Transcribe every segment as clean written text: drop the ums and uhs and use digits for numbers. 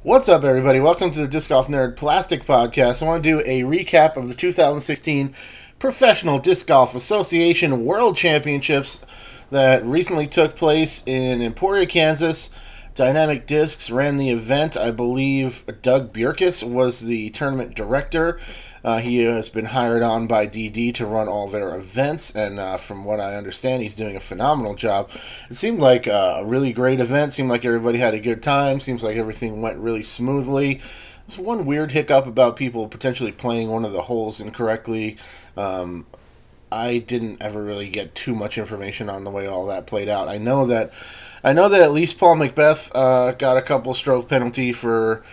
What's up, everybody? Welcome to the Disc Golf Nerd Plastic Podcast. I want to do a recap of the 2016 Professional Disc Golf Association World Championships that recently took place in Emporia, Kansas. Dynamic Discs ran the event. I believe Doug Bjerkes was the tournament director. He has been hired on by DD to run all their events, and from what I understand, he's doing a phenomenal job. It seemed like a really great event. Seemed like everybody had a good time. Seems like everything went really smoothly. There's one weird hiccup about people potentially playing one of the holes incorrectly. I didn't ever really get too much information on the way all that played out. I know that at least Paul Macbeth got a couple stroke penalty for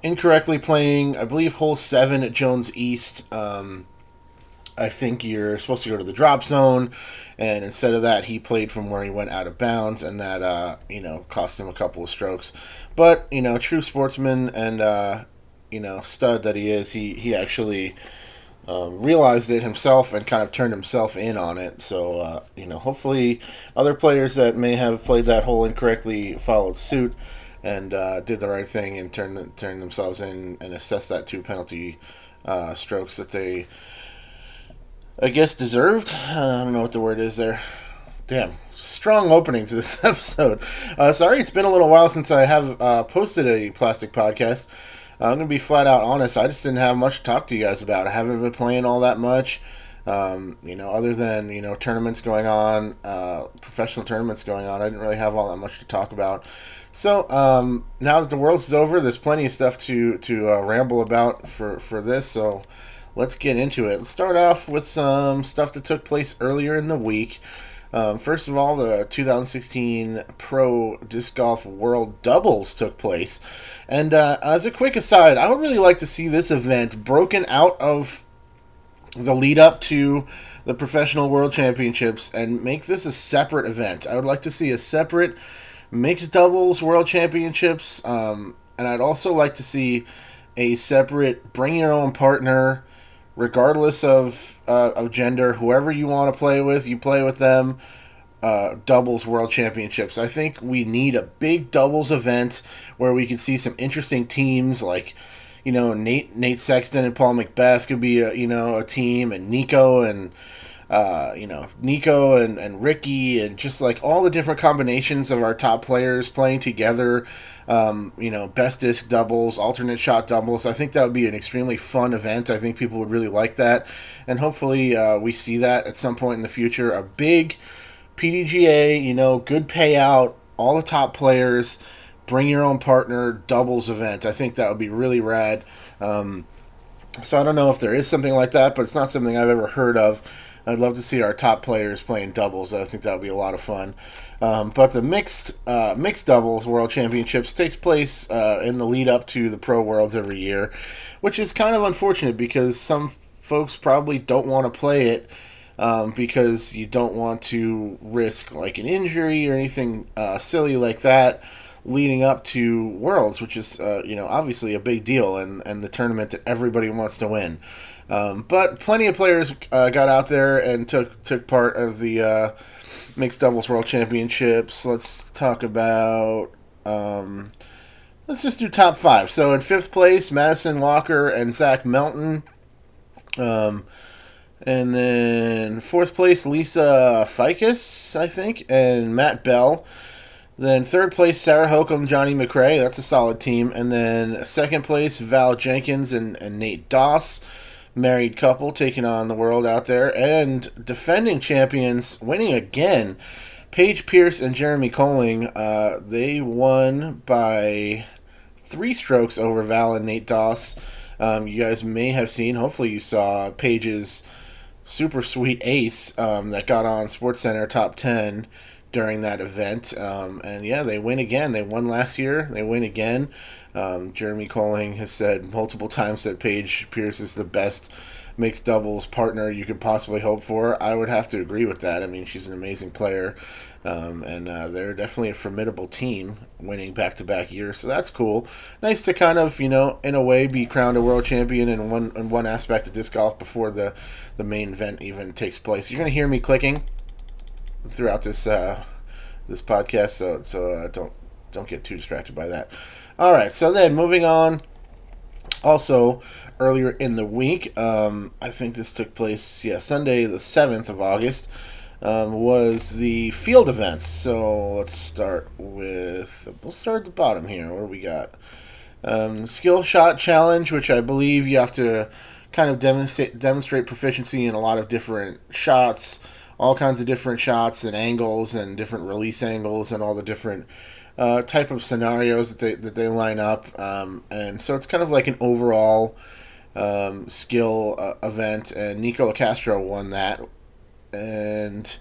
incorrectly playing, I believe, hole 7 at Jones East. I think you're supposed to go to the drop zone, and instead of that, he played from where he went out of bounds, and that, cost him a couple of strokes. But, true sportsman and, stud that he is, he actually realized it himself and kind of turned himself in on it. So, hopefully other players that may have played that hole incorrectly followed suit and did the right thing and turned themselves in and assessed that 2 penalty strokes that they, I guess, deserved. I don't know what the word is there. Damn, strong opening to this episode. Sorry, it's been a little while since I have posted a plastic podcast. I'm going to be flat out honest. I just didn't have much to talk to you guys about. I haven't been playing all that much. Other than, tournaments going on, professional tournaments going on, I didn't really have all that much to talk about. So, now that the Worlds is over, there's plenty of stuff to ramble about for this, so let's get into it. Let's start off with some stuff that took place earlier in the week. First of all, the 2016 Pro Disc Golf World Doubles took place. And as a quick aside, I would really like to see this event broken out of the lead up to the Professional World Championships and make this a separate event. I would like to see a separate Mixed Doubles World Championships, and I'd also like to see a separate Bring Your Own Partner, regardless of gender, whoever you want to play with, you play with them, doubles World Championships. I think we need a big doubles event where we can see some interesting teams like, Nate Sexton and Paul Macbeth could be a team, and Nico and Ricky, and just like all the different combinations of our top players playing together. Best disc doubles, alternate shot doubles. I think that would be an extremely fun event. I think people would really like that, and hopefully we see that at some point in the future. A big PDGA, good payout, all the top players, bring your own partner doubles event. I think that would be really rad. So I don't know if there is something like that, but it's not something I've ever heard of. I'd love to see our top players playing doubles. I think that would be a lot of fun. But the mixed doubles World Championships takes place in the lead up to the Pro Worlds every year, which is kind of unfortunate because some folks probably don't want to play it because you don't want to risk like an injury or anything silly like that leading up to Worlds, which is obviously a big deal and the tournament that everybody wants to win. But plenty of players got out there and took part of the Mixed Doubles World Championships. Let's talk about... let's just do top 5. So in 5th place, Madison Walker and Zach Melton. And then 4th place, Lisa Ficus, I think, and Matt Bell. Then 3rd place, Sarah Hokum, Johnny McRae. That's a solid team. And then 2nd place, Val Jenkins and Nate Doss. Married couple taking on the world out there. And defending champions, winning again, Paige Pierce and Jeremy Colling. They won by 3 strokes over Val and Nate Doss. You guys may have seen, hopefully you saw, Paige's super sweet ace that got on SportsCenter Top 10 during that event. And yeah, they win again. They won last year. They win again. Jeremy Colling has said multiple times that Paige Pierce is the best mixed doubles partner you could possibly hope for. I would have to agree with that. I mean, she's an amazing player. And they're definitely a formidable team, winning back-to-back years, so that's cool. Nice to kind of, in a way, be crowned a world champion in one aspect of disc golf before the main event even takes place. You're going to hear me clicking throughout this podcast, so don't get too distracted by that. All right, so then moving on. Also, earlier in the week, I think this took place, Sunday, the 7th of August, was the field events. So we'll start at the bottom here. What do we got? Skill shot challenge, which I believe you have to kind of demonstrate proficiency in a lot of different shots, all kinds of different shots and angles and different release angles and all the different type of scenarios that they line up. And so it's kind of like an overall skill event. And Nico Lacastro won that. And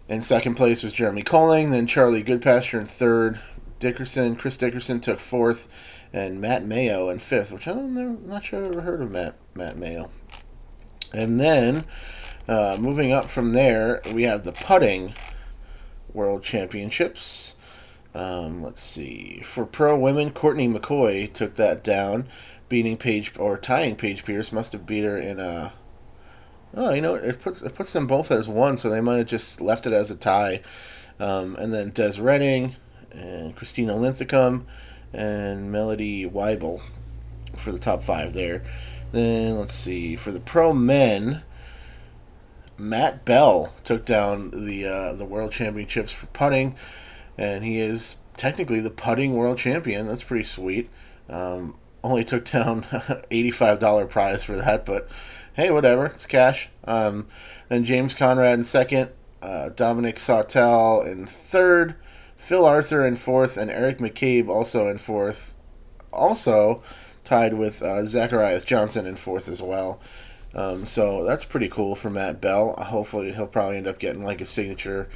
in second place was Jeremy Colling. Then Charlie Goodpasture in third. Chris Dickerson took fourth, and Matt Mayo in fifth, which I'm not sure I've ever heard of Matt Mayo. And then moving up from there, we have the putting World Championships. Let's see. For pro women, Courtney McCoy took that down, tying Paige Pierce. Must have beat her in a. Oh, it puts them both as one, so they might have just left it as a tie. And then Des Redding and Christina Linthicum and Melody Weibel for the top five there. Then let's see, for the pro men, Matt Bell took down the world championships for putting, and he is technically the putting world champion. That's pretty sweet. Only took down $85 prize for that, but hey, whatever, it's cash. Then James Conrad in second, Dominic Sautel in third, Phil Arthur in fourth, and Eric McCabe also in fourth. Also tied with Zacharias Johnson in fourth as well. So that's pretty cool for Matt Bell. Hopefully he'll probably end up getting like a signature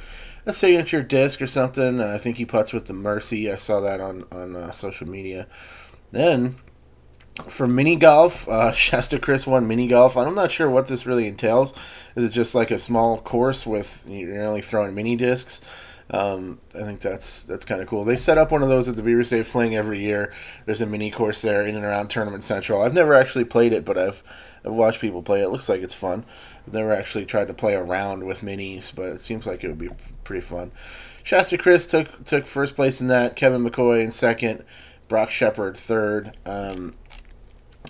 disc or something. I think he putts with the Mercy. I saw that on social media. Then for mini golf, Shasta Chris won mini golf. I'm not sure what this really entails. Is it just like a small course with you're only throwing mini discs? I think that's kind of cool. They set up one of those at the Beaver State Fling every year. There's a mini course there in and around Tournament Central. I've never actually played it, but I've watched people play it. It looks like it's fun. I've never actually tried to play around with minis, but it seems like it would be pretty fun. Shasta Chris took first place in that. Kevin McCoy in second. Brock Shepard third.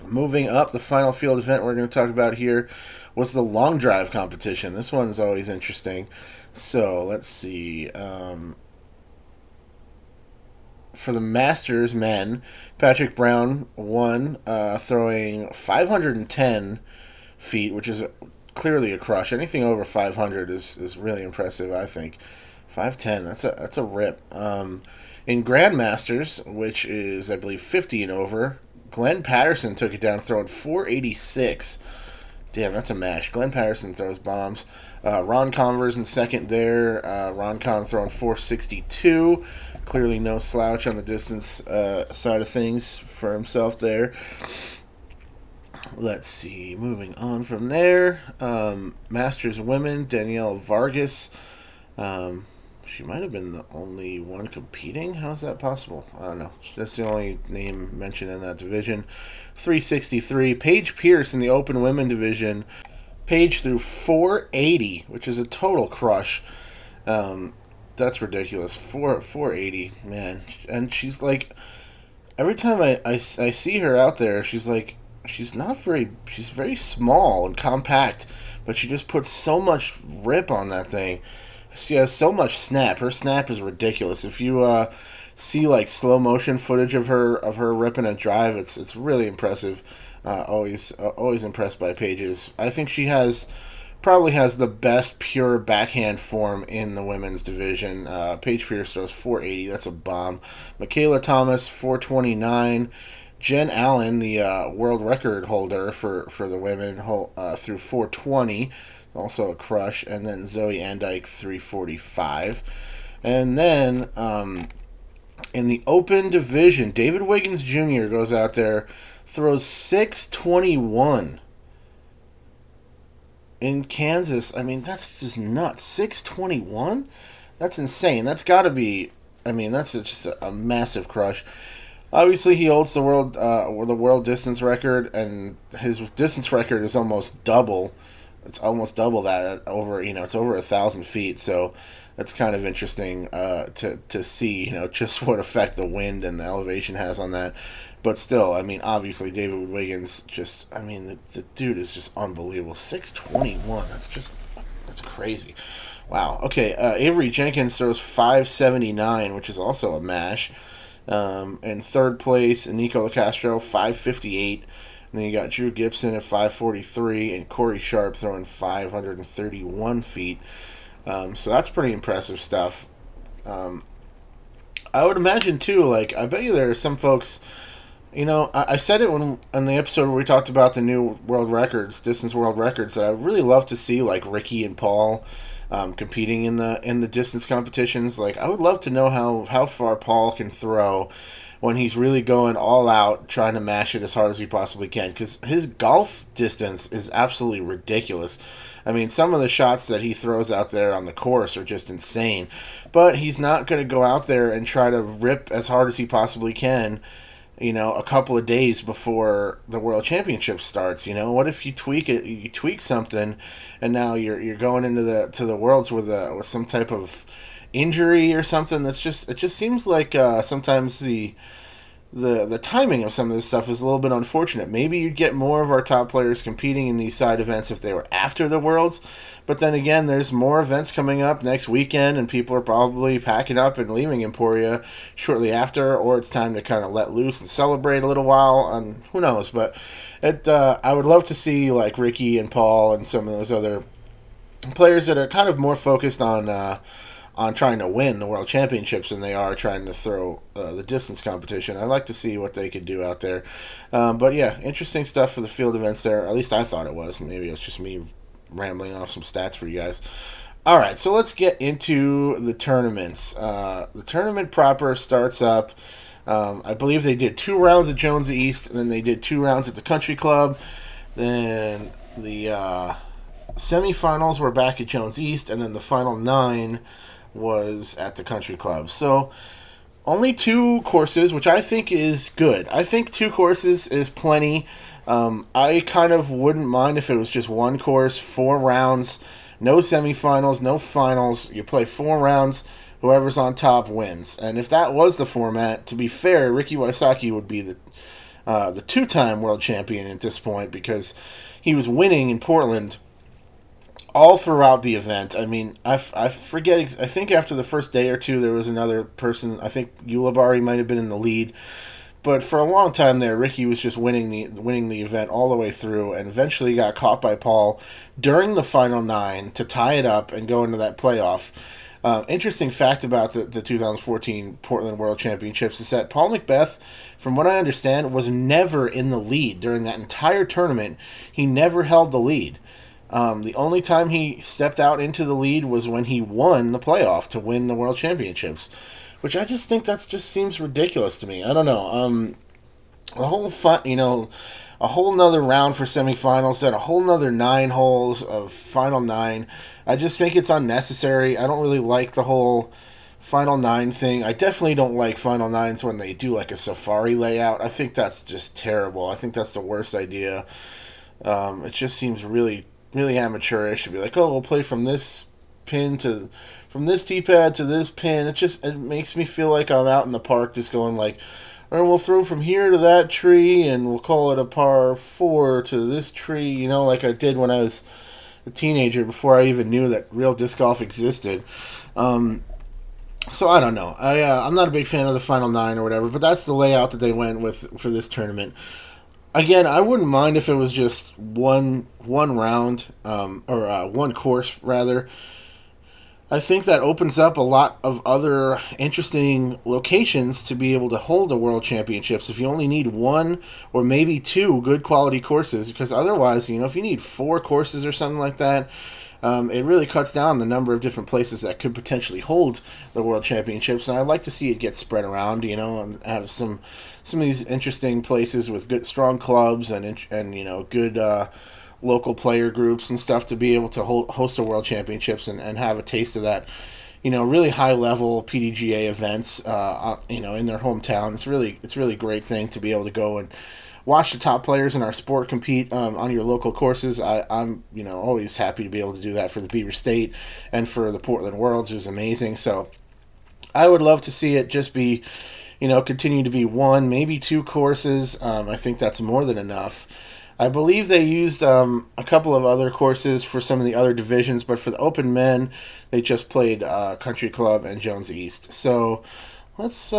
Moving up, the final field event we're going to talk about here was the long drive competition. This one's always interesting. So let's see. For the Masters men, Patrick Brown won, throwing 510 feet, which is clearly a crush. Anything over 500 is really impressive, I think. 510, that's a rip. In Grandmasters, which is I believe 50 and over, Glenn Patterson took it down, throwing 486. Damn, that's a mash. Glenn Patterson throws bombs. Ron Converse in second there. Ron Con throwing 462. Clearly no slouch on the distance side of things for himself there. Let's see. Moving on from there. Masters women, Danielle Vargas. She might have been the only one competing. How's that possible? I don't know. That's the only name mentioned in that division. 363. Paige Pierce in the open women division. Paige threw 480, which is a total crush. That's ridiculous. 480, man. And she's like, every time I see her out there, she's very small and compact, but she just puts so much rip on that thing. She has so much snap. Her snap is ridiculous. If you see like slow motion footage of her ripping a drive, it's really impressive. Always impressed by Paige's. I think she probably has the best pure backhand form in the women's division. Paige Pierce throws 480. That's a bomb. Michaela Thomas 429. Jen Allen, the world record holder for the women, threw 420. Also a crush. And then Zoe Andike 345. And then in the open division, David Wiggins Jr. goes out there, throws 621 in Kansas. I mean, that's just nuts. 621? That's insane. That's got to be, that's just a massive crush. Obviously, he holds the world distance record, and his distance record is almost double. It's almost double that it's over 1,000 feet. So that's kind of interesting to see, just what effect the wind and the elevation has on that. But still, I mean, obviously, David Wiggins the dude is just unbelievable. 621. That's crazy. Wow. Okay. Avery Jenkins throws 579, which is also a mash. In third place, Nico LaCastro, 558. And then you got Drew Gibson at 543 and Corey Sharp throwing 531 feet. So that's pretty impressive stuff. I would imagine, too, like, I bet you there are some folks. I said it when on the episode where we talked about the new world records, distance world records, that I would really love to see, like, Ricky and Paul competing in the distance competitions. Like, I would love to know how far Paul can throw when he's really going all out, trying to mash it as hard as he possibly can, because his golf distance is absolutely ridiculous. I mean, some of the shots that he throws out there on the course are just insane, but he's not going to go out there and try to rip as hard as he possibly can, a couple of days before the World Championship starts. What if you tweak something, and now you're going into the Worlds with some type of injury or something? It just seems like sometimes the timing of some of this stuff is a little bit unfortunate. Maybe you'd get more of our top players competing in these side events if they were after the Worlds, but then again, there's more events coming up next weekend, and people are probably packing up and leaving Emporia shortly after, or it's time to kind of let loose and celebrate a little while, and who knows. But I would love to see, like, Ricky and Paul and some of those other players that are kind of more focused on trying to win the World Championships than they are trying to throw the distance competition. I'd like to see what they could do out there. But yeah, interesting stuff for the field events there. At least I thought it was. Maybe it's just me rambling off some stats for you guys. All right, so let's get into the tournaments. The tournament proper starts up. I believe they did 2 rounds at Jones East, and then they did 2 rounds at the Country Club. Then the semifinals were back at Jones East, and then the final 9 was at the Country Club. So only 2 courses, which I think is good. I think 2 courses is plenty. I kind of wouldn't mind if it was just 1 course, 4 rounds, no semifinals, no finals. You play 4 rounds, whoever's on top wins. And if that was the format, to be fair, Ricky Wysocki would be the 2-time world champion at this point, because he was winning in Portland all throughout the event. I mean, I forget. I think after the first day or 2, there was another person. I think Ulibarri might have been in the lead, but for a long time there, Ricky was just winning the event all the way through, and eventually got caught by Paul during the final 9 to tie it up and go into that playoff. Interesting fact about the 2014 Portland World Championships is that Paul McBeth, from what I understand, was never in the lead during that entire tournament. He never held the lead. The only time he stepped out into the lead was when he won the playoff to win the World Championships, which I just think that just seems ridiculous to me. I don't know. A whole nother round for semifinals, then a whole nother 9 holes of final 9. I just think it's unnecessary. I don't really like the whole final 9 thing. I definitely don't like final 9s when they do like a safari layout. I think that's just terrible. I think that's the worst idea. It just seems really amateurish to be like, oh, we'll play from this tee pad to this pin. It makes me feel like I'm out in the park just going like, or we'll throw from here to that tree and we'll call it a par 4 to this tree, like I did when I was a teenager before I even knew that real disc golf existed. So I don't know. I'm not a big fan of the final 9 or whatever, but that's the layout that they went with for this tournament. Again, I wouldn't mind if it was just one round, or 1 course, rather. I think that opens up a lot of other interesting locations to be able to hold the World Championships if you only need 1 or maybe 2 good quality courses, because otherwise, if you need 4 courses or something like that, it really cuts down the number of different places that could potentially hold the World Championships, and I'd like to see it get spread around, and have some of these interesting places with good, strong clubs and good local player groups and stuff to be able to host the World Championships and have a taste of that, really high level PDGA events, in their hometown. It's really a great thing to be able to go and watch the top players in our sport compete on your local courses. I'm always happy to be able to do that for the Beaver State and for the Portland Worlds. It was amazing. So I would love to see it just be, continue to be one, maybe two courses. I think that's more than enough. I believe they used a couple of other courses for some of the other divisions, but for the open men, they just played Country Club and Jones East. So let's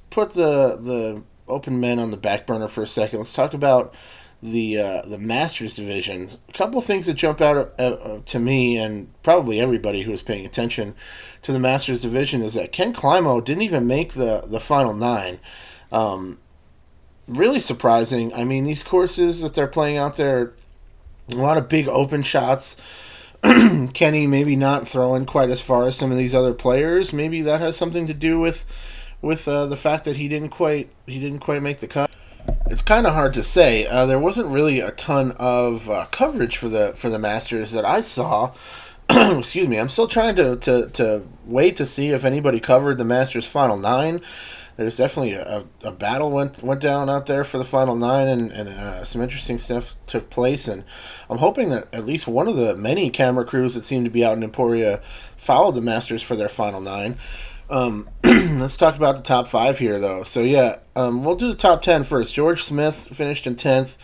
put the open men on the back burner for a second. Let's talk about the Masters division. A couple of things that jump out to me and probably everybody who was paying attention to the Masters division is that Ken Climo didn't even make the final 9. Really surprising. I mean, these courses that they're playing out there, a lot of big open shots. Kenny maybe not throwing quite as far as some of these other players. Maybe that has something to do with the fact that he didn't quite make the cut. It's kind of hard to say. There wasn't really a ton of coverage for the Masters that I saw. Excuse me. I'm still trying to wait to see if anybody covered the Masters final 9. There's definitely a battle went down out there for the final 9, and some interesting stuff took place. And I'm hoping that at least one of the many camera crews that seem to be out in Emporia followed the Masters for their final 9. Let's talk about the top 5 here, though. So, we'll do the top 10 first. George Smith finished in 10th.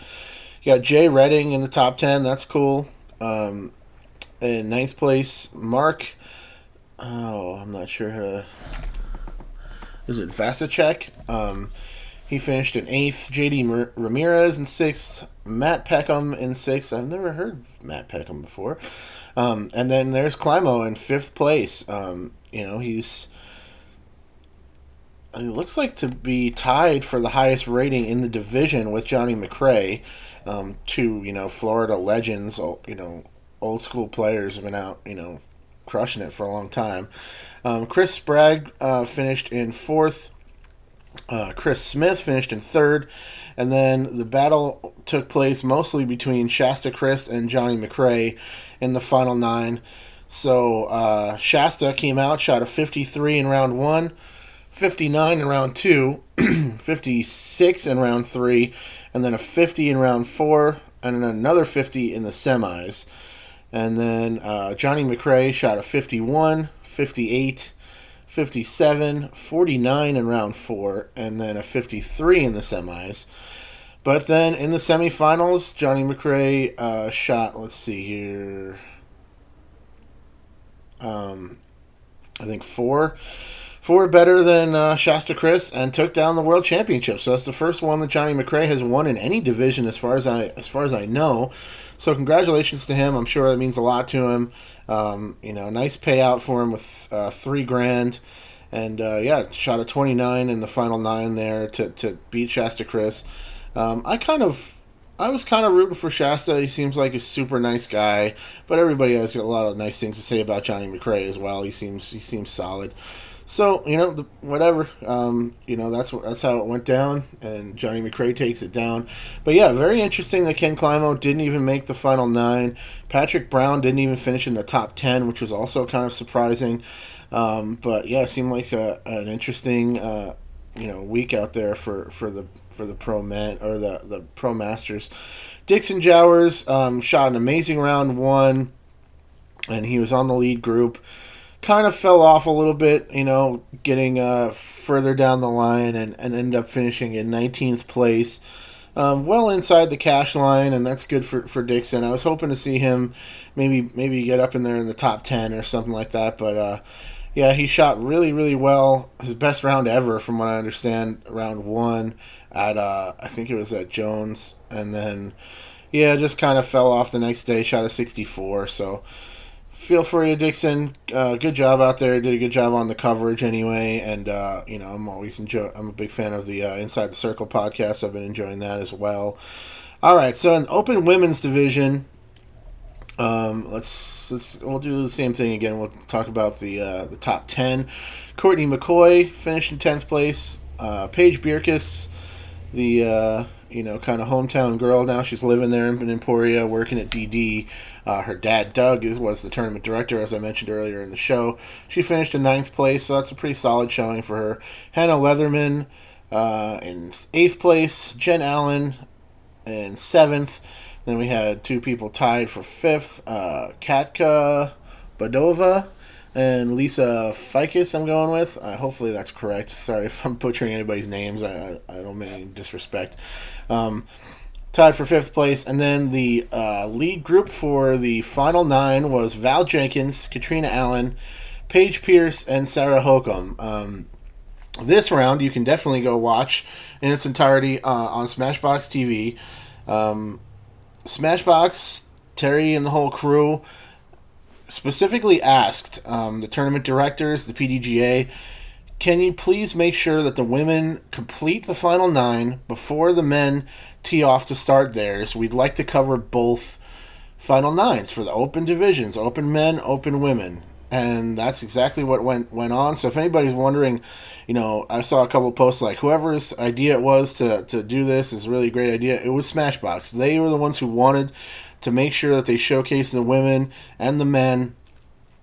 You got Jay Redding in the top 10. That's cool. In 9th place, Mark. Oh, I'm not sure how to... Is it Vasicek? He finished in 8th. J.D. Ramirez in 6th. Matt Peckham in 6th. I've never heard Matt Peckham before. And then there's Climo in 5th place. He looks like to be tied for the highest rating in the division with Johnny McRae. Two, Florida legends, old school players have been out, crushing it for a long time. Chris Sprague finished in 4th. Chris Smith finished in 3rd. And then the battle took place mostly between Shasta Christ and Johnny McRae in the final 9. So Shasta came out, shot a 53 in round 1, 59 in round 2, 56 in round 3, and then a 50 in round 4, and then another 50 in the semis. And then Johnny McRae shot a 51, 58, 57, 49 in round 4, and then a 53 in the semis. But then in the semifinals, Johnny McRae shot, let's see here, I think four better than Shasta Chris, and took down the world championship. So that's the first one that Johnny McRae has won in any division, as far as I know. So congratulations to him. I'm sure that means a lot to him. Nice payout for him with $3,000, and shot a 29 in the final 9 there to beat Shasta Chris. I was kind of rooting for Shasta. He seems like a super nice guy, but everybody has a lot of nice things to say about Johnny McRae as well. He seems solid. So, whatever. That's how it went down, and Johnny McRae takes it down. But yeah, very interesting that Ken Climo didn't even make the final 9. Patrick Brown didn't even finish in the top 10, which was also kind of surprising. But yeah, it seemed like an interesting week out there for the pro men, or the pro masters. Dixon Jowers shot an amazing round 1, and he was on the lead group. Kind of fell off a little bit, getting further down the line, and ended up finishing in 19th place. Well inside the cash line, and that's good for Dixon. I was hoping to see him maybe get up in there in the top 10 or something like that, but he shot really, really well. His best round ever, from what I understand, round 1 at I think it was at Jones, and then just kind of fell off the next day, shot a 64. So feel for you, Dixon. Good job out there. Did a good job on the coverage anyway. And, I'm a big fan of the Inside the Circle podcast. I've been enjoying that as well. All right. So in the open women's division, we'll do the same thing again. We'll talk about the top 10. Courtney McCoy finished in 10th place. Paige Bierkes, the kind of hometown girl. Now she's living there in Emporia, working at DD. Her dad, Doug, was the tournament director, as I mentioned earlier in the show. She finished in 9th place, so that's a pretty solid showing for her. Hannah Leatherman In 8th place, Jen Allen in 7th. Then we had 2 people tied for 5th, Katka Badova and Lisa Ficus, I'm going with. Hopefully that's correct. Sorry if I'm butchering anybody's names. I don't mean any disrespect. Tied for 5th place. And then the lead group for the final 9 was Val Jenkins, Katrina Allen, Paige Pierce, and Sarah Hokum. This round you can definitely go watch in its entirety on Smashbox TV. Smashbox, Terry and the whole crew specifically asked the tournament directors, the PDGA, can you please make sure that the women complete the final 9 before the men tee off to start theirs? We'd like to cover both final 9s for the open divisions, open men, open women. And that's exactly what went on. So if anybody's wondering, I saw a couple of posts like whoever's idea it was to do this is a really great idea. It was Smashbox. They were the ones who wanted to make sure that they showcased the women and the men.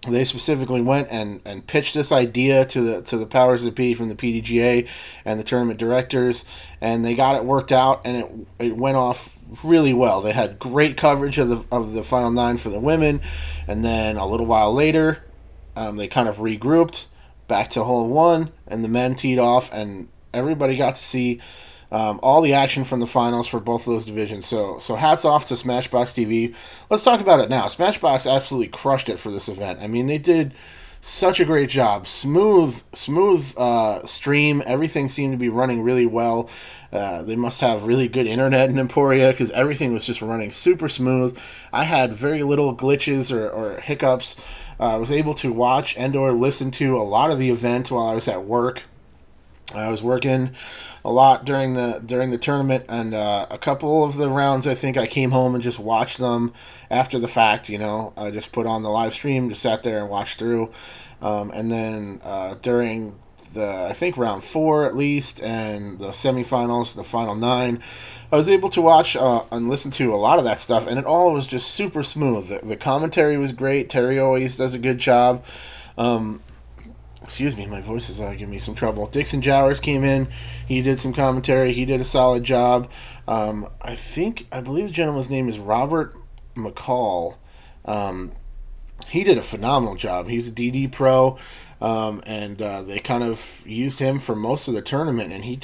They specifically went and pitched this idea to the powers that be from the PDGA and the tournament directors, and they got it worked out, and it went off really well. They had great coverage of the final 9 for the women, and then a little while later, they kind of regrouped back to hole 1, and the men teed off, and everybody got to see all the action from the finals for both of those divisions. So hats off to Smashbox TV. Let's talk about it now. Smashbox absolutely crushed it for this event. I mean, they did such a great job. Smooth stream. Everything seemed to be running really well. They must have really good internet in Emporia because everything was just running super smooth. I had very little glitches or hiccups. I was able to watch and or listen to a lot of the event while I was at work. I was working a lot during the tournament, and a couple of the rounds I think I came home and just watched them after the fact. I just put on the live stream, just sat there and watched through, and then during I think round 4 at least, and the semifinals, the final 9, I was able to watch and listen to a lot of that stuff, and it all was just super smooth. The commentary was great. Terry always does a good job. Excuse me, my voice is giving me some trouble. Dixon Jowers came in. He did some commentary. He did a solid job. I believe the gentleman's name is Robert McCall. He did a phenomenal job. He's a DD pro. And they kind of used him for most of the tournament, and he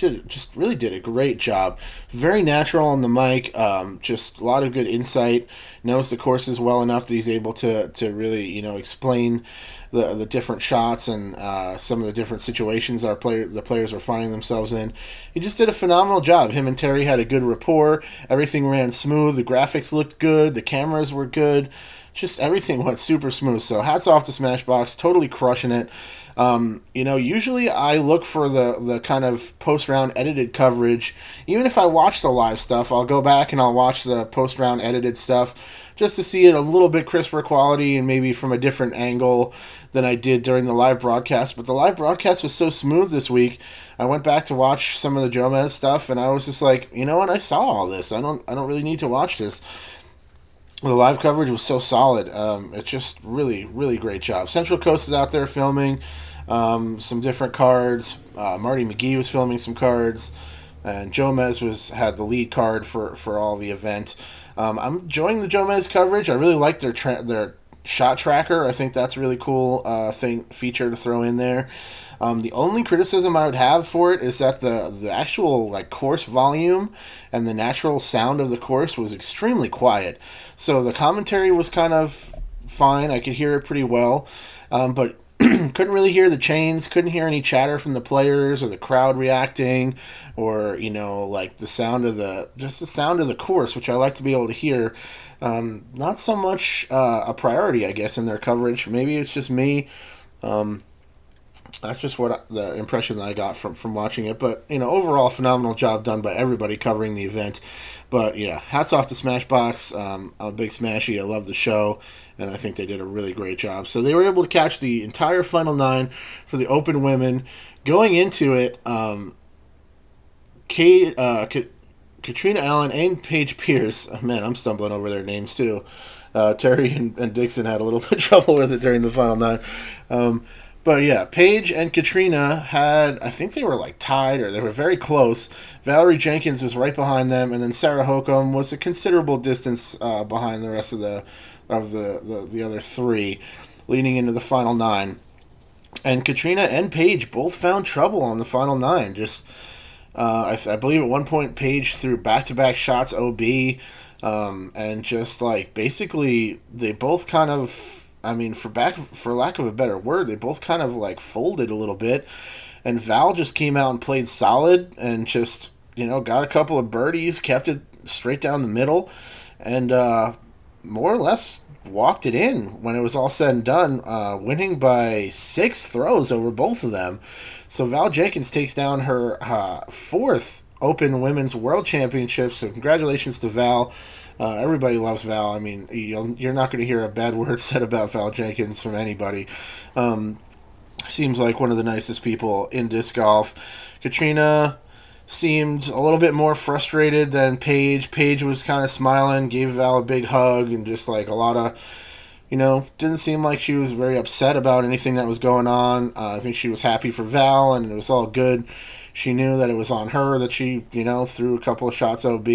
really did a great job. Very natural on the mic, just a lot of good insight. Knows the courses well enough that he's able to really explain the different shots and some of the different situations the players were finding themselves in. He just did a phenomenal job. Him and Terry had a good rapport. Everything ran smooth. The graphics looked good. The cameras were good. Just everything went super smooth. So hats off to Smashbox, totally crushing it. Usually I look for the kind of post-round edited coverage. Even if I watch the live stuff, I'll go back and I'll watch the post-round edited stuff just to see it a little bit crisper quality and maybe from a different angle than I did during the live broadcast. But the live broadcast was so smooth this week. I went back to watch some of the Jomez stuff, and I was just like, you know what? I saw all this. I don't really need to watch this. The live coverage was so solid. It's just really, really great job. Central Coast is out there filming some different cards. Marty McGee was filming some cards, and Jomez had the lead card for all the event. I'm enjoying the Jomez coverage. I really like their shot tracker. I think that's a really cool feature to throw in there. The only criticism I would have for it is that the actual course volume and the natural sound of the course was extremely quiet. So the commentary was kind of fine. I could hear it pretty well, but couldn't really hear the chains. Couldn't hear any chatter from the players or the crowd reacting, or the sound of the course, which I like to be able to hear. Not so much a priority, I guess, in their coverage. Maybe it's just me. That's just the impression that I got from watching it. But, overall, phenomenal job done by everybody covering the event. But, yeah, hats off to Smashbox. I'm a big Smashy. I love the show, and I think they did a really great job. So they were able to catch the entire Final 9 for the Open Women. Going into it, Katrina Allen and Paige Pierce, man, I'm stumbling over their names too. Terry and Dixon had a little bit of trouble with it during the Final 9. But yeah, Paige and Katrina had, I think they were like tied or they were very close. Valerie Jenkins was right behind them, and then Sarah Hokom was a considerable distance behind the rest of the other three, leading into the final nine. And Katrina and Paige both found trouble on the final nine. Just, I believe at one point Paige threw back-to-back shots OB, and just like basically they both kind of. I mean, for lack of a better word, they both kind of like folded a little bit, and Val just came out and played solid and just got a couple of birdies, kept it straight down the middle, and more or less walked it in when it was all said and done, winning by 6 throws over both of them. So Val Jenkins takes down her fourth Open Women's World Championship. So congratulations to Val. Everybody loves Val. I mean, you're not going to hear a bad word said about Val Jenkins from anybody. Seems like one of the nicest people in disc golf. Katrina seemed a little bit more frustrated than Paige. Paige was kind of smiling, gave Val a big hug, and just like a lot of, didn't seem like she was very upset about anything that was going on. I think she was happy for Val, and it was all good. She knew that it was on her that she, threw a couple of shots OB.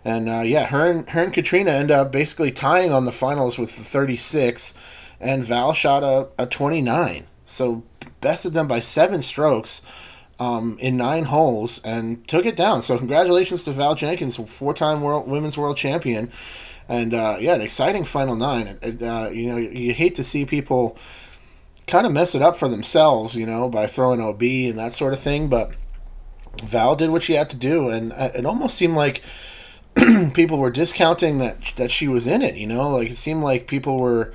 And her and Katrina end up basically tying on the finals with the 36, and Val shot a 29. So bested them by 7 strokes in 9 holes and took it down. So congratulations to Val Jenkins, 4-time women's world champion. And an exciting final 9. You hate to see people kind of mess it up for themselves, by throwing OB and that sort of thing. But Val did what she had to do, and it almost seemed like people were discounting that she was in it, like it seemed like people were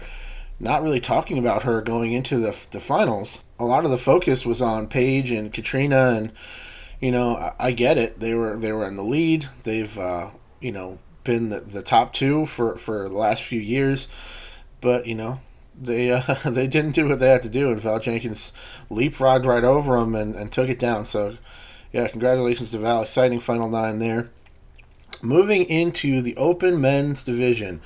not really talking about her going into the finals. A lot of the focus was on Paige and Katrina, and I get it. They were in the lead. They've been the top 2 for the last few years, but they didn't do what they had to do, and Val Jenkins leapfrogged right over them and took it down. So yeah, congratulations to Val. Exciting final 9 there. Moving into the Open Men's Division.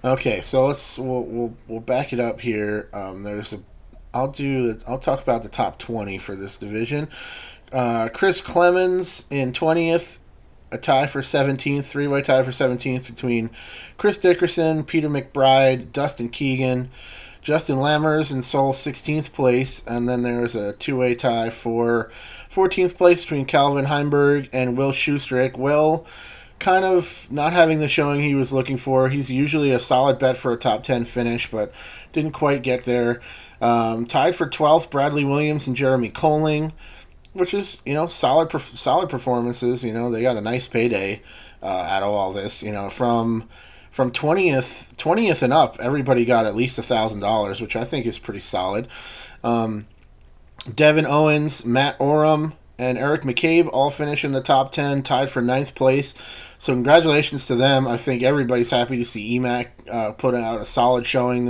Okay, so we'll back it up here. I'll talk about the top 20 for this division. Chris Clemens in 20th, a tie for 17th, 3-way tie for 17th between Chris Dickerson, Peter McBride, Dustin Keegan, Justin Lammers in sole 16th place, and then there's a 2-way tie for 14th place between Calvin Heimberg and Will Schustrick. Will kind of not having the showing he was looking for. He's usually a solid bet for a top 10 finish, but didn't quite get there. Tied for 12th, Bradley Williams and Jeremy Coling, which is, solid performances. They got a nice payday out of all this. From 20th and up, everybody got at least $1,000, which I think is pretty solid. Devin Owens, Matt Oram, and Eric McCabe all finish in the top 10, tied for 9th place. So congratulations to them. I think everybody's happy to see EMAC put out a solid showing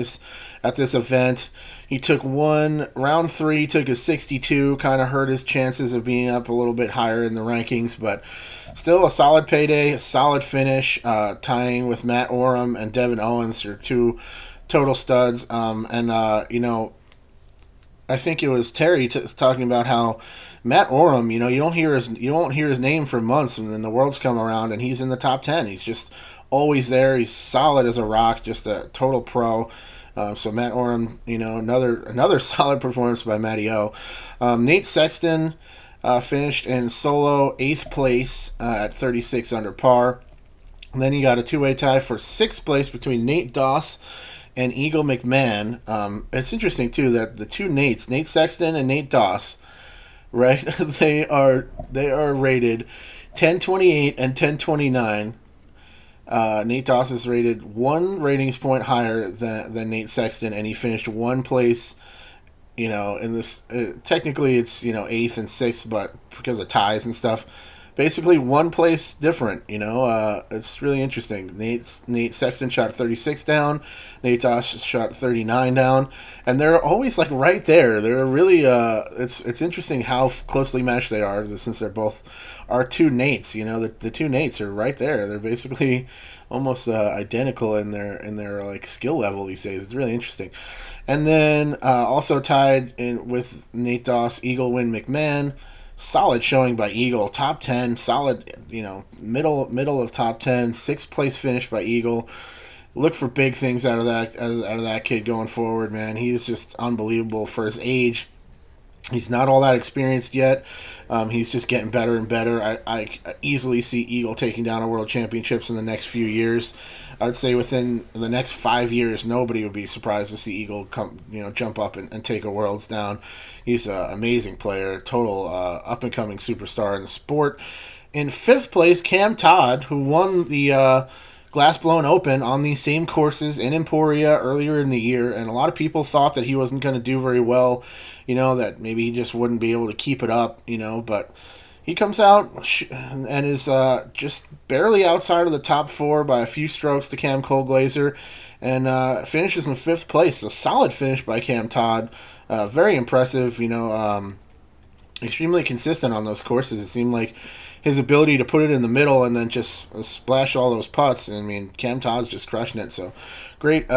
at this event. He took round 3, took a 62, kind of hurt his chances of being up a little bit higher in the rankings, but still a solid payday, a solid finish, tying with Matt Oram and Devin Owens, are 2 total studs. I think it was Terry talking about how Matt Oram, you won't hear his name for months, and then the Worlds come around and he's in the top 10. He's just always there. He's solid as a rock, just a total pro. So Matt Oram, another solid performance by Matty O. Nate Sexton finished in solo 8th place at 36 under par. And then you got a 2-way tie for 6th place between Nate Doss and Eagle McMahon. It's interesting too that the 2 Nates, Nate Sexton and Nate Doss, right? they are rated 1028 and 1029. Nate Doss is rated 1 ratings point higher than Nate Sexton, and he finished 1 place. In this technically it's 8th and 6th, but because of ties and stuff, basically one place different. It's really interesting. Nate Sexton shot 36 down. Nate Doss shot 39 down, and they're always like right there. They're really it's interesting how closely matched they are, since they're both our two Nates. The two Nates are right there. They're basically almost identical in their like skill level these days. It's really interesting. And then also tied in with Nate Doss, Eagle Win McMahon. Solid showing by Eagle, top 10, solid, middle of top 10, sixth place finish by Eagle. Look for big things out of that kid going forward, man. He's just unbelievable for his age. He's not all that experienced yet. He's just getting better and better. I easily see Eagle taking down a world championships in the next few years. I'd say within the next 5 years, nobody would be surprised to see Eagle jump up and take a worlds down. He's an amazing player, total up-and-coming superstar in the sport. In fifth place, Cam Todd, who won the Glassblown Open on these same courses in Emporia earlier in the year, and a lot of people thought that he wasn't going to do very well, that maybe he just wouldn't be able to keep it up, but he comes out and is just barely outside of the top four by a few strokes to Cam Colglazer, and finishes in fifth place. A solid finish by Cam Todd. Very impressive, extremely consistent on those courses. It seemed like his ability to put it in the middle and then just splash all those putts. I mean, Cam Todd's just crushing it. So great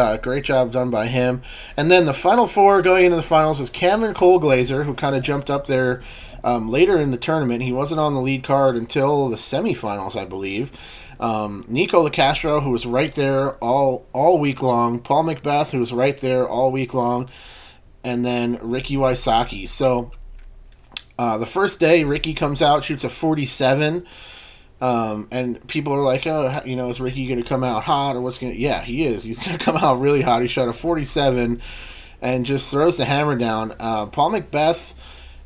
job done by him. And then the final four going into the finals was Cameron Colglazer, who kind of jumped up there later in the tournament. He wasn't on the lead card until the semifinals, I believe. Nico LaCastro, who was right there all week long. Paul Macbeth, who was right there all week long. And then Ricky Wysocki. So the first day, Ricky comes out, shoots a 47, and people are like, oh, is Ricky going to come out hot or what's going to... Yeah, he is. He's going to come out really hot. He shot a 47 and just throws the hammer down. Paul Macbeth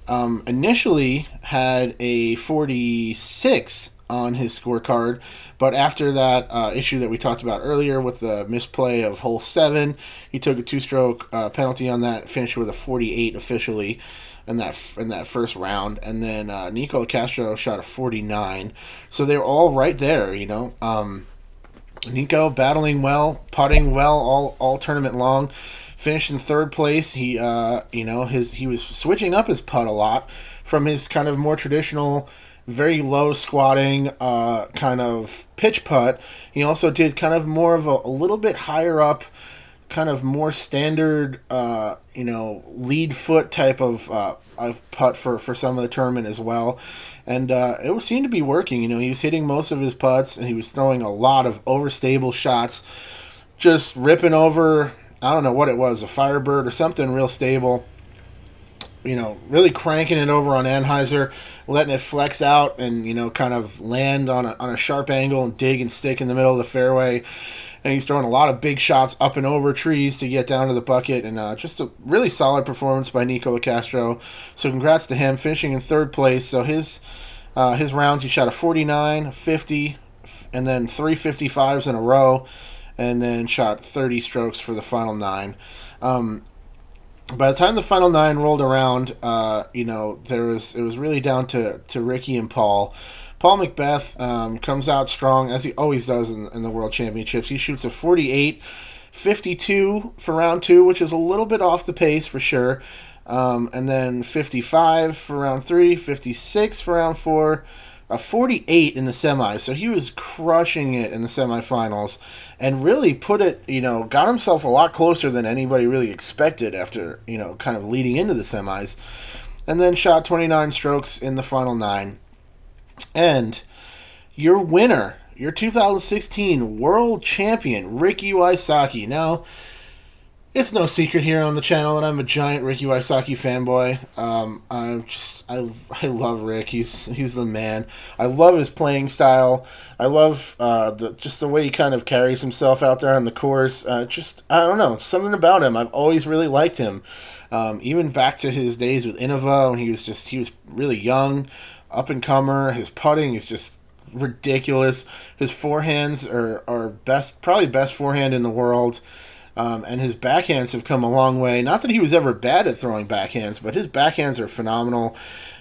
initially had a 46 on his scorecard, but after that issue that we talked about earlier with the misplay of hole 7, he took a two-stroke penalty on that, finished with a 48 officially in that first round, and then Nico Castro shot a 49. So they're all right there, Nico battling well, putting well all tournament long, finished in third place. He he was switching up his putt a lot from his kind of more traditional, very low squatting kind of pitch putt. He also did kind of more of a little bit higher up, kind of more standard, lead foot type of putt for some of the tournament as well. And it seemed to be working. He was hitting most of his putts, and he was throwing a lot of overstable shots, just ripping over, I don't know what it was, a Firebird or something real stable. Really cranking it over on Anheuser, letting it flex out and, kind of land on a sharp angle and dig and stick in the middle of the fairway. And he's throwing a lot of big shots up and over trees to get down to the bucket. And just a really solid performance by Nico Castro. So congrats to him, finishing in third place. So his rounds, he shot a 49, 50, and then 3 55s in a row. And then shot 30 strokes for the final 9. By the time the final 9 rolled around, it was really down to Ricky and Paul. Paul Macbeth comes out strong, as he always does in the World Championships. He shoots a 48, 52 for round 2, which is a little bit off the pace for sure. And then 55 for round 3, 56 for round 4, a 48 in the semis. So he was crushing it in the semifinals and really put it, got himself a lot closer than anybody really expected after, kind of leading into the semis. And then shot 29 strokes in the final 9. And your winner, your 2016 world champion, Ricky Wysocki. Now, it's no secret here on the channel that I'm a giant Ricky Wysocki fanboy. I love Rick. He's the man. I love his playing style. I love the way he kind of carries himself out there on the course. I don't know, something about him. I've always really liked him. Even back to his days with Innova, when he was really young, up and comer. His putting is just ridiculous. His forehands are probably best forehand in the world. And his backhands have come a long way. Not that he was ever bad at throwing backhands, but his backhands are phenomenal.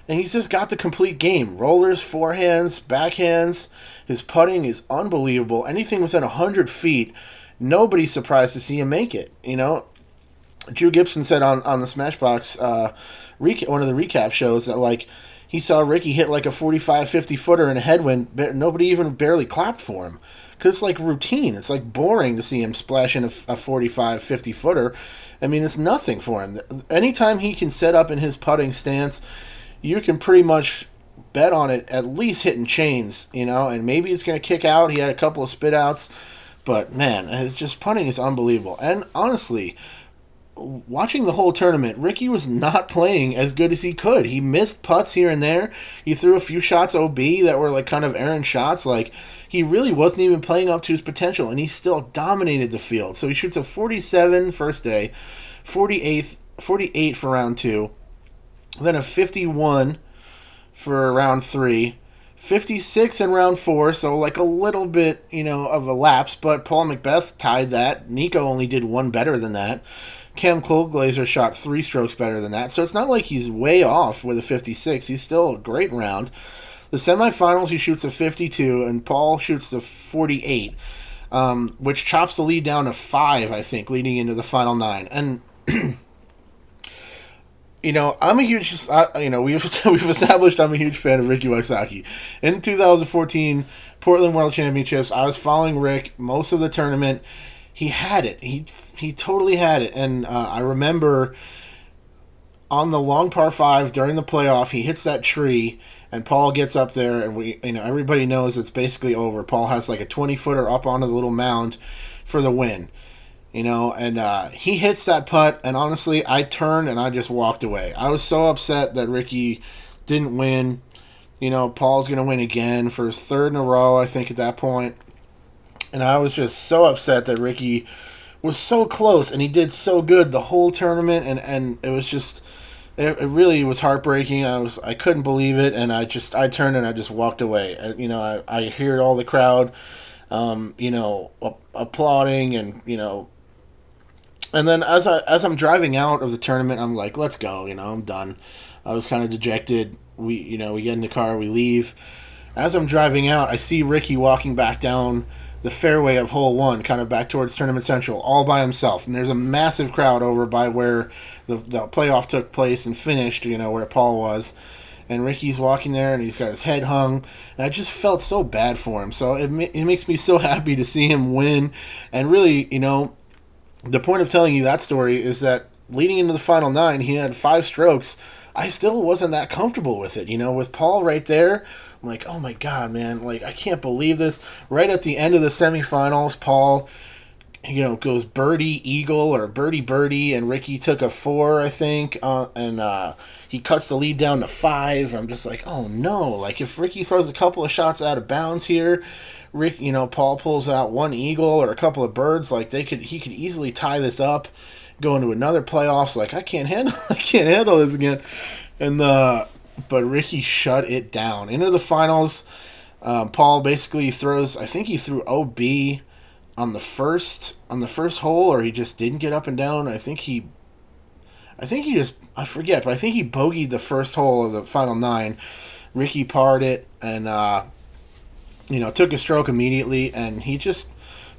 And he's just got the complete game. Rollers, forehands, backhands. His putting is unbelievable. Anything within 100 feet, nobody's surprised to see him make it. You know, Drew Gibson said on the Smashbox one of the recap shows that, like, he saw Ricky hit like a 45, 50-footer in a headwind. Nobody even barely clapped for him. Because it's like routine. It's like boring to see him splash in a 45, 50-footer. I mean, it's nothing for him. Anytime he can set up in his putting stance, you can pretty much bet on it at least hitting chains, you know, and maybe it's going to kick out. He had a couple of spit outs. But, man, it's just putting is unbelievable. And honestly, watching the whole tournament, Ricky was not playing as good as he could. He missed putts here and there. He threw a few shots OB that were like kind of errant shots. Like, he really wasn't even playing up to his potential, and he still dominated the field. So he shoots a 47 first day, 48 for round 2, then a 51 for round 3, 56 in round 4, so like a little bit, you know, of a lapse, but Paul McBeth tied that. Nico only did one better than that. Cam Colglazer shot 3 strokes better than that, so it's not like he's way off with a 56. He's still a great round. The semifinals, he shoots a 52, and Paul shoots the 48, which chops the lead down to 5, I think, leading into the final 9. And, you know, I'm a huge, we've established I'm a huge fan of Ricky Wysocki. In 2014 Portland World Championships, I was following Rick most of the tournament. He had it. He totally had it. And I remember on the long par 5 during the playoff, he hits that tree, and Paul gets up there, and everybody knows it's basically over. Paul has like a 20-footer up onto the little mound for the win, you know, and he hits that putt, and honestly, I turned and I just walked away. I was so upset that Ricky didn't win. You know, Paul's going to win again for his 3rd in a row, I think, at that point. And I was just so upset that Ricky was so close, and he did so good the whole tournament, and it was just, it really was heartbreaking. I couldn't believe it, and I turned and I just walked away. You know, I hear all the crowd, you know, applauding, and, you know, and then as I'm driving out of the tournament, I'm like, let's go, you know, I'm done. I was kind of dejected. We get in the car, we leave. As I'm driving out, I see Ricky walking back down the fairway of hole 1, kind of back towards Tournament Central, all by himself. And there's a massive crowd over by where the playoff took place and finished, you know, where Paul was. And Ricky's walking there, and he's got his head hung. And I just felt so bad for him. So it makes me so happy to see him win. And really, you know, the point of telling you that story is that leading into the final 9, he had 5 strokes. I still wasn't that comfortable with it, you know, with Paul right there. I'm like, oh my God, man, like, I can't believe this. Right at the end of the semifinals, Paul, you know, goes birdie eagle or birdie, and Ricky took a 4, I think, and he cuts the lead down to 5. I'm just like, oh no, like, if Ricky throws a couple of shots out of bounds here, Paul pulls out 1 eagle or a couple of birds, like, he could easily tie this up, go into another playoffs. Like, I can't handle this again. And but Ricky shut it down. Into the finals, Paul basically throws, I think he threw OB on the first hole, or he just didn't get up and down. I forget, but I think he bogeyed the first hole of the final 9. Ricky parred it, and you know, took a stroke immediately, and he just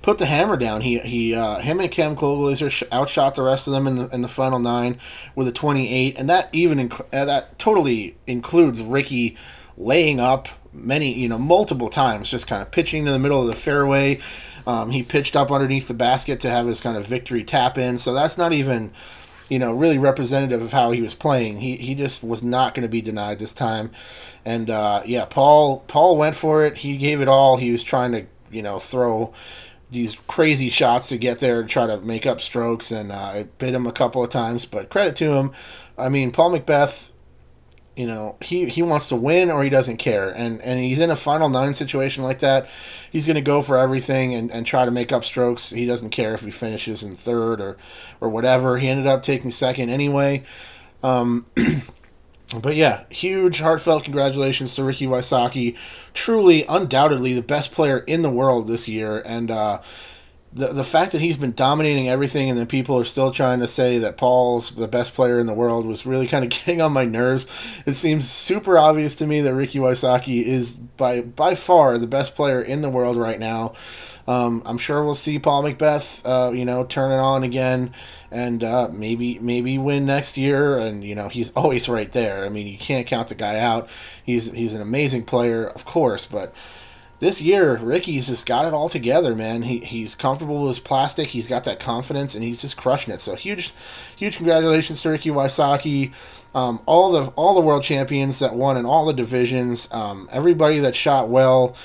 put the hammer down. Him and Cam Colglazer outshot the rest of them in the final 9 with a 28, and that even that totally includes Ricky laying up multiple times, just kind of pitching to the middle of the fairway. He pitched up underneath the basket to have his kind of victory tap in, so that's not even, you know, really representative of how he was playing. He just was not going to be denied this time. And Paul went for it. He gave it all. He was trying to, you know, throw these crazy shots to get there and try to make up strokes, and it bit him a couple of times, but credit to him. I mean, Paul McBeth, you know, he wants to win or he doesn't care, and he's in a final 9 situation like that. He's going to go for everything and try to make up strokes. He doesn't care if he finishes in 3rd or whatever. He ended up taking 2nd anyway. But yeah, huge, heartfelt congratulations to Ricky Wysocki. Truly, undoubtedly, the best player in the world this year. And, the fact that he's been dominating everything, and then people are still trying to say that Paul's the best player in the world, was really kind of getting on my nerves. It seems super obvious to me that Ricky Wysocki is by far the best player in the world right now. I'm sure we'll see Paul Macbeth, turn it on again, and maybe win next year. And he's always right there. I mean, you can't count the guy out. He's an amazing player, of course, but this year, Ricky's just got it all together, man. He's comfortable with his plastic. He's got that confidence, and he's just crushing it. So huge congratulations to Ricky Wysocki, all the world champions that won in all the divisions, everybody that shot well.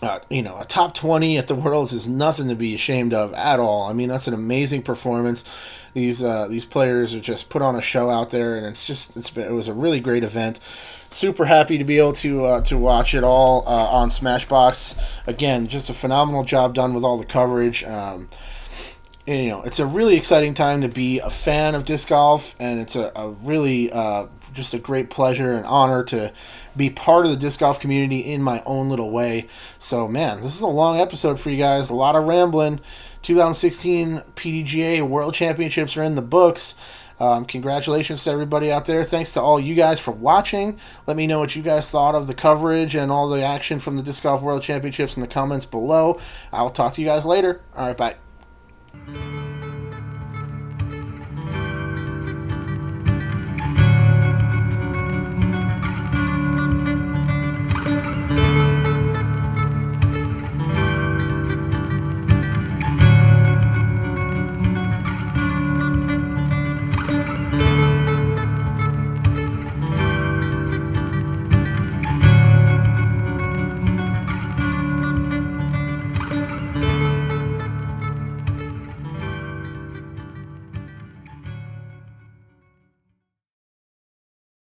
A top 20 at the Worlds is nothing to be ashamed of at all. I mean, that's an amazing performance. These players are just put on a show out there, and it was a really great event. Super happy to be able to watch it all on Smashbox. Again, just a phenomenal job done with all the coverage. It's a really exciting time to be a fan of disc golf, and it's a really just a great pleasure and honor to be part of the disc golf community in my own little way. So, man, this is a long episode for you guys. A lot of rambling. 2016 PDGA World Championships are in the books. Congratulations to everybody out there. Thanks to all you guys for watching. Let me know what you guys thought of the coverage and all the action from the Disc Golf World Championships in the comments below. I'll talk to you guys later. All right, bye.